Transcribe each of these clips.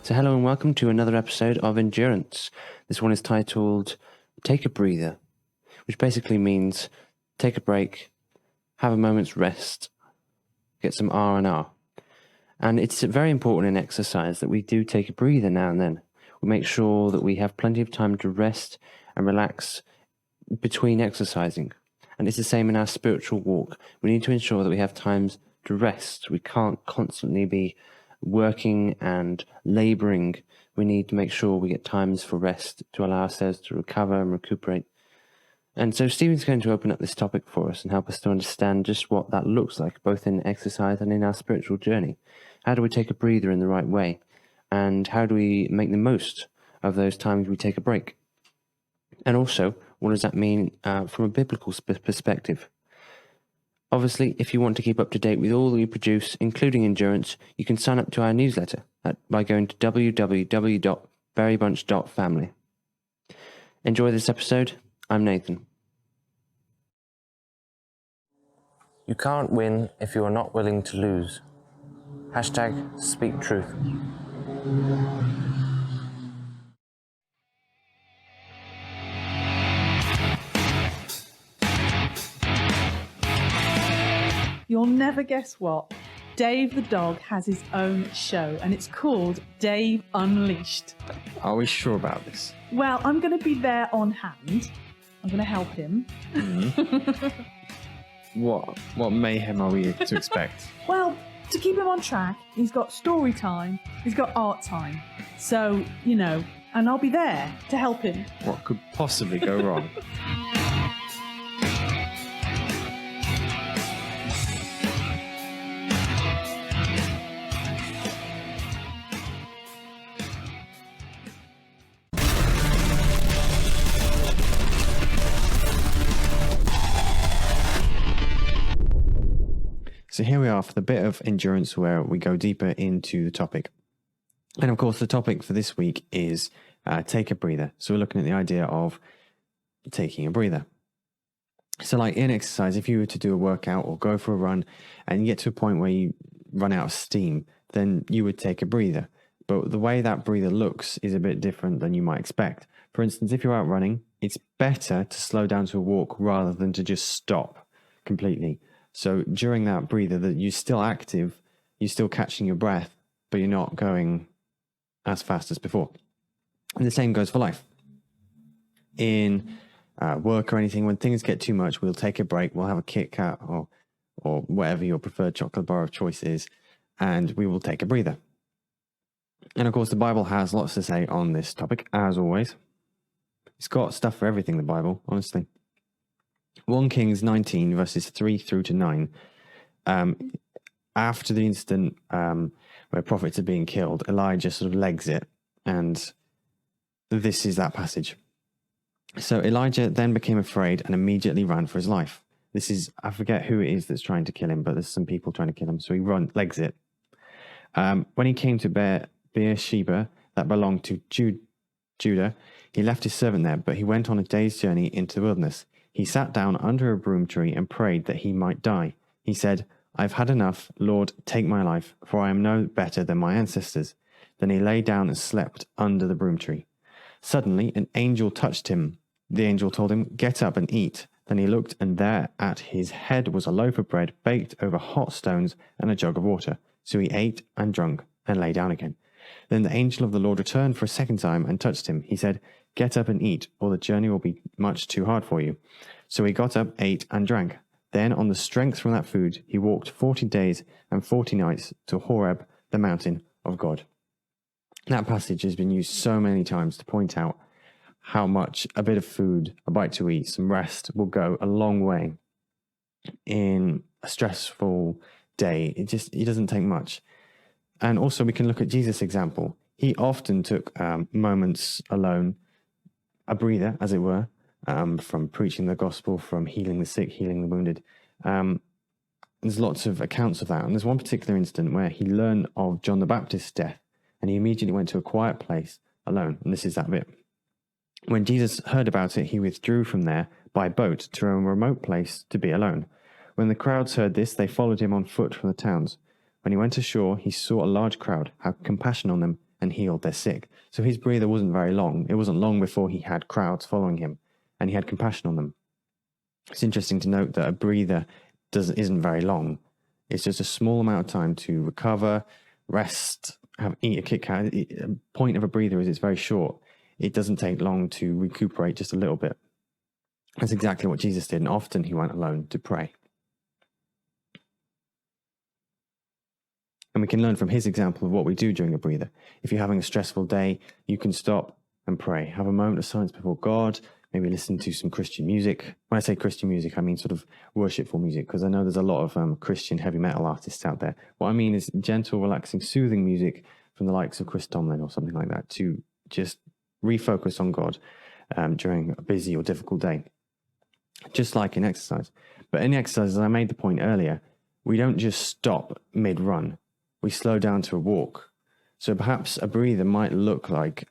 So hello and welcome to another episode of Endurance. This one is titled Take a Breather, which basically means take a break, have a moment's rest, get some R&R. And it's very important in exercise that we do take a breather now and then. We make sure that we have plenty of time to rest and relax between exercising. And it's the same in our spiritual walk. We need to ensure that we have times to rest. We can't constantly be working and labouring. We need to make sure we get times for rest to allow ourselves to recover and recuperate. And so Stephen's going to open up this topic for us and help us to understand just what that looks like, both in exercise and in our spiritual journey. How do we take a breather in the right way? And how do we make the most of those times we take a break? And also, what does that mean from a biblical perspective? Obviously, if you want to keep up to date with all that we produce, including Endurance, you can sign up to our newsletter by going to www.berrybunch.family. Enjoy this episode. I'm Nathan. You can't win if you are not willing to lose. Hashtag speak truth. You'll never guess what. Dave the dog has his own show and it's called Dave Unleashed. Are we sure about this? Well, I'm going to be there on hand. I'm going to help him. What mayhem are we to expect? Well, to keep him on track, he's got story time, he's got art time. So, and I'll be there to help him. What could possibly go wrong? So here we are for the bit of endurance where we go deeper into the topic. And of course, the topic for this week is take a breather. So we're looking at the idea of taking a breather. So like in exercise, if you were to do a workout or go for a run and you get to a point where you run out of steam, then you would take a breather. But the way that breather looks is a bit different than you might expect. For instance, if you're out running, it's better to slow down to a walk rather than to just stop completely. So during that breather, that you're still active, you're still catching your breath, but you're not going as fast as before. And the same goes for life. In work or anything, when things get too much, we'll take a break, we'll have a Kit Kat or whatever your preferred chocolate bar of choice is, and we will take a breather. And of course, the Bible has lots to say on this topic, as always. It's got stuff for everything, the Bible, honestly. 1 Kings 19 verses 3 through to 9. After the incident where prophets are being killed, Elijah sort of legs it, and this is that passage. So Elijah then became afraid and immediately ran for his life. This is, I forget who it is that's trying to kill him, but there's some people trying to kill him, so he legs it. When he came to Beersheba, that belonged to Judah, he left his servant there, but he went on a day's journey into the wilderness. He sat down under a broom tree and prayed that he might die. He said, "I've had enough, Lord, take my life, for I am no better than my ancestors." Then he lay down and slept under the broom tree. Suddenly an angel touched him. The angel told him, "Get up and eat." Then he looked, and there at his head was a loaf of bread baked over hot stones and a jug of water. So he ate and drank and lay down again. Then the angel of the Lord returned for a second time and touched him. He said, "Get up and eat, or the journey will be much too hard for you." So he got up, ate, and drank. Then, on the strength from that food, he walked 40 days and 40 nights to Horeb, the mountain of God. That passage has been used so many times to point out how much a bit of food, a bite to eat, some rest will go a long way in a stressful day. It doesn't take much. And also we can look at Jesus' example. He often took moments alone, a breather, as it were, from preaching the gospel, from healing the sick, healing the wounded. There's lots of accounts of that. And there's one particular incident where he learned of John the Baptist's death, and he immediately went to a quiet place alone. And this is that bit. When Jesus heard about it, he withdrew from there by boat to a remote place to be alone. When the crowds heard this, they followed him on foot from the towns. When he went ashore, he saw a large crowd, had compassion on them, and healed their sick. So his breather wasn't very long. It wasn't long before he had crowds following him, and he had compassion on them. It's interesting to note that a breather isn't very long. It's just a small amount of time to recover, rest, eat a Kit Kat. The point of a breather is it's very short. It doesn't take long to recuperate just a little bit. That's exactly what Jesus did, and often he went alone to pray. And we can learn from his example of what we do during a breather. If you're having a stressful day, you can stop and pray. Have a moment of silence before God. Maybe listen to some Christian music. When I say Christian music, I mean sort of worshipful music, because I know there's a lot of Christian heavy metal artists out there. What I mean is gentle, relaxing, soothing music from the likes of Chris Tomlin or something like that to just refocus on God during a busy or difficult day, just like in exercise. But in exercise, as I made the point earlier, we don't just stop mid-run. We slow down to a walk. So perhaps a breather might look like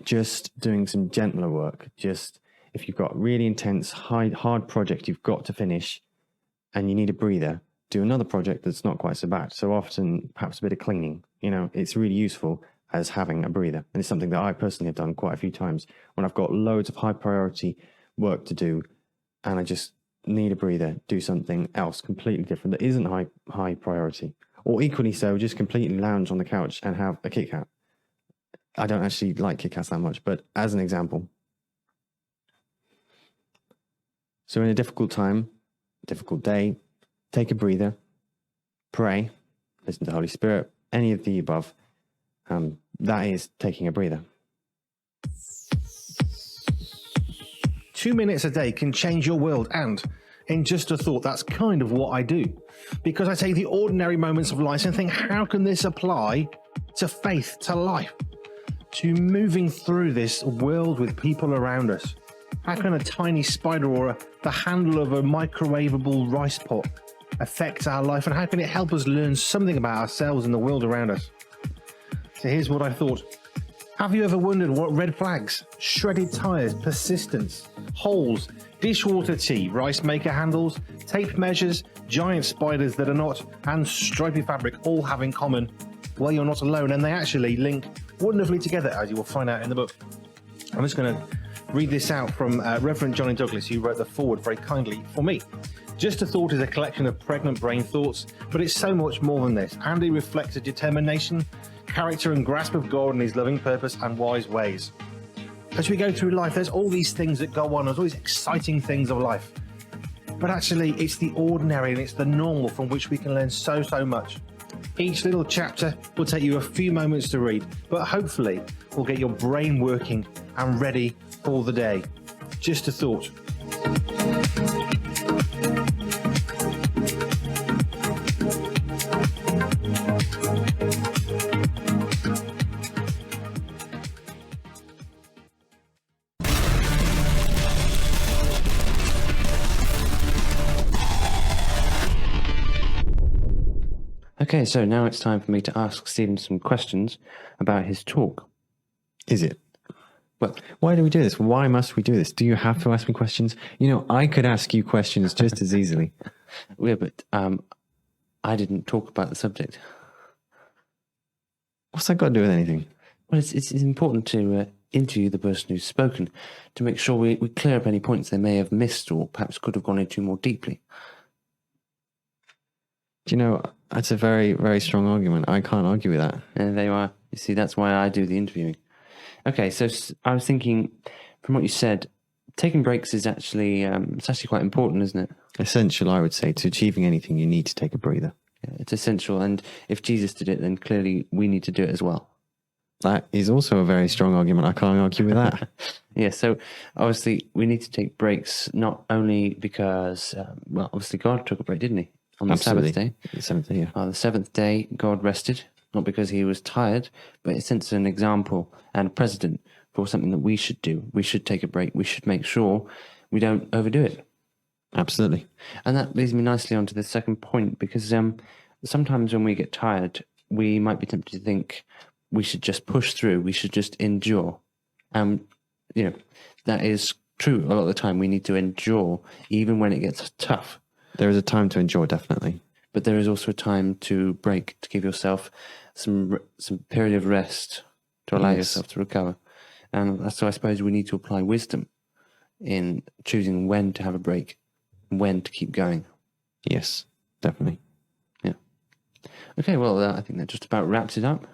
just doing some gentler work. Just if you've got really intense, hard project you've got to finish and you need a breather, do another project that's not quite so bad. So often, perhaps a bit of cleaning. It's really useful as having a breather. And it's something that I personally have done quite a few times when I've got loads of high priority work to do and I just need a breather, do something else completely different that isn't high priority. Or equally so, just completely lounge on the couch and have a Kit Kat. I don't actually like Kit Kats that much, but as an example. So in a difficult time, difficult day, take a breather, pray, listen to the Holy Spirit, any of the above. That is taking a breather. 2 minutes a day can change your world, and in Just a Thought, that's kind of what I do. Because I take the ordinary moments of life and think, how can this apply to faith, to life, to moving through this world with people around us? How can a tiny spider or the handle of a microwavable rice pot affect our life, and how can it help us learn something about ourselves and the world around us? So here's what I thought. Have you ever wondered what red flags, shredded tires, persistence, holes, dishwater tea, rice maker handles, tape measures, giant spiders that are not, and stripy fabric all have in common? Well, you're not alone, and they actually link wonderfully together, as you will find out in the book. I'm just going to read this out from Reverend Johnny Douglas, who wrote the foreword very kindly for me. Just a Thought is a collection of pregnant brain thoughts, but it's so much more than this. Andy reflects a determination, character and grasp of God and his loving purpose and wise ways. As we go through life, there's all these things that go on, there's all these exciting things of life. But actually, it's the ordinary and it's the normal from which we can learn so much. Each little chapter will take you a few moments to read, but hopefully will get your brain working and ready for the day. Just a Thought. Okay, so now it's time for me to ask Stephen some questions about his talk. Is it? Well, why do we do this? Why must we do this? Do you have to ask me questions? I could ask you questions just as easily. Yeah, but I didn't talk about the subject. What's that got to do with anything? Well, it's important to interview the person who's spoken to make sure we clear up any points they may have missed or perhaps could have gone into more deeply. That's a very, very strong argument. I can't argue with that. And there you are. You see, that's why I do the interviewing. Okay, so I was thinking, from what you said, taking breaks is actually it's actually quite important, isn't it? Essential, I would say. To achieving anything, you need to take a breather. Yeah, it's essential, and if Jesus did it, then clearly we need to do it as well. That is also a very strong argument. I can't argue with that. Yeah, so obviously we need to take breaks, not only because, obviously God took a break, didn't he? On the Absolutely. Sabbath day. The seventh day, yeah. On the seventh day, God rested, not because he was tired, but it sets an example and a precedent for something that we should do. We should take a break. We should make sure we don't overdo it. Absolutely. And that leads me nicely onto the second point, because sometimes when we get tired, we might be tempted to think we should just push through, we should just endure. That is true a lot of the time. We need to endure even when it gets tough. There is a time to endure, definitely. But there is also a time to break, to give yourself some period of rest to allow Yes. yourself to recover. And so I suppose we need to apply wisdom in choosing when to have a break, when to keep going. Yes, definitely. Yeah. Okay, well, I think that just about wraps it up.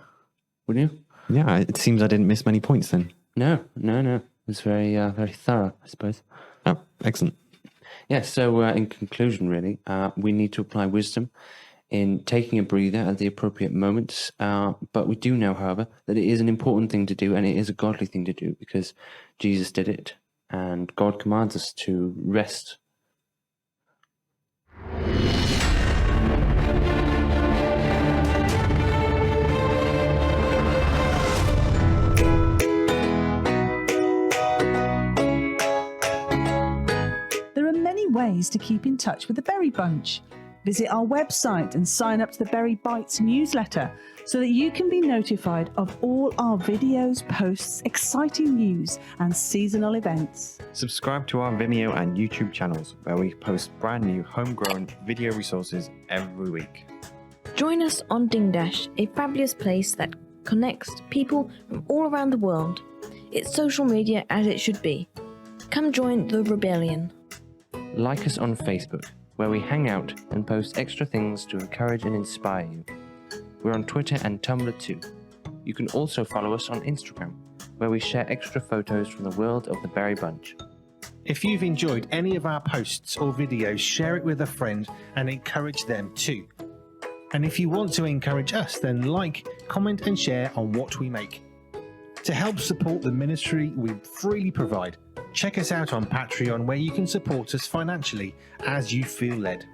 Wouldn't you? Yeah, it seems I didn't miss many points then. No. It was very thorough, I suppose. Oh, excellent. Yeah, so in conclusion, really, we need to apply wisdom in taking a breather at the appropriate moments. But we do know, however, that it is an important thing to do, and it is a godly thing to do, because Jesus did it, and God commands us to rest. There are many ways to keep in touch with the Berry Bunch. Visit our website and sign up to the Berry Bites newsletter so that you can be notified of all our videos, posts, exciting news, and seasonal events. Subscribe to our Vimeo and YouTube channels where we post brand new homegrown video resources every week. Join us on Ding Dash, a fabulous place that connects people from all around the world. It's social media as it should be. Come join the rebellion. Like us on Facebook, where we hang out and post extra things to encourage and inspire you. We're on Twitter and Tumblr too. You can also follow us on Instagram, where we share extra photos from the world of the Berry Bunch. If you've enjoyed any of our posts or videos, share it with a friend and encourage them too. And if you want to encourage us, then like, comment and share on what we make. To help support the ministry we freely provide, check us out on Patreon, where you can support us financially as you feel led.